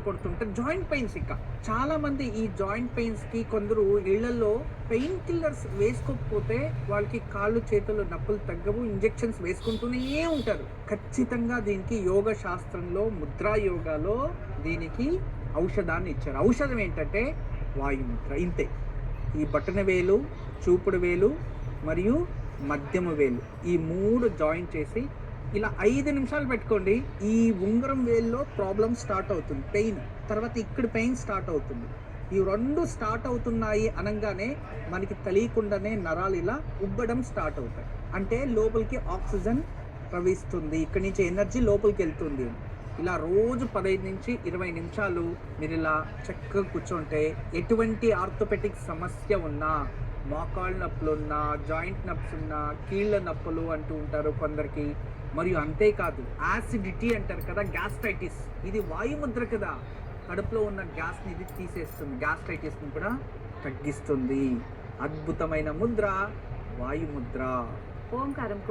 కొడుతుంటే joint pains. ఇక చాలా మంది ఈ జాయింట్ పెయిన్స్ కి కొందరు ఇళ్లలో పెయిన్ కిల్లర్స్ వేసుకోకపోతే వాళ్ళకి కాళ్ళు చేతులు నొప్పులు తగ్గవు, ఇంజెక్షన్స్ వేసుకుంటూనే ఉంటారు. ఖచ్చితంగా దీనికి యోగ శాస్త్రంలో ముద్రా యోగాలో దీనికి ఔషధాన్ని ఇచ్చారు. ఔషధం ఏంటంటే వాయుముద్ర. ఇంతే. ఈ బొటన వేలు, చూపుడు వేలు మరియు మధ్యమ వేలు ఈ 3 జాయిన్ చేసి ఇలా 5 నిమిషాలు పెట్టుకోండి. ఈ ఉంగరం వేల్లో ప్రాబ్లం స్టార్ట్ అవుతుంది, పెయిన్. తర్వాత ఇక్కడ పెయిన్ స్టార్ట్ అవుతుంది. ఈ 2 స్టార్ట్ అవుతున్నాయి అనగానే మనకి తెలియకుండానే నరాలు ఇలా ఉబ్బడం స్టార్ట్ అవుతాయి. అంటే లోపలికి ఆక్సిజన్ ప్రవహిస్తుంది, ఇక్కడి నుంచి ఎనర్జీ లోపలికి వెళ్తుంది. ఇలా రోజు 15 నుంచి 20 నిమిషాలు మీరు ఇలా చక్కగా కూర్చుంటే ఎటువంటి ఆర్థోపెటిక్ సమస్య ఉన్నా, మోకాళ్ళ నొప్పులు ఉన్నా, జాయింట్ నొప్స్ ఉన్నా, కీళ్ళ నొప్పులు అంటూ ఉంటారు కొందరికి. మరియు అంతేకాదు యాసిడిటీ అంటారు కదా, గ్యాస్ట్రైటిస్, ఇది వాయుముద్ర కదా, కడుపులో ఉన్న గ్యాస్ని ఇది తీసేస్తుంది, గ్యాస్ట్రైటిస్ని కూడా తగ్గిస్తుంది. అద్భుతమైన ముద్ర వాయుముద్ర. ఓంకారం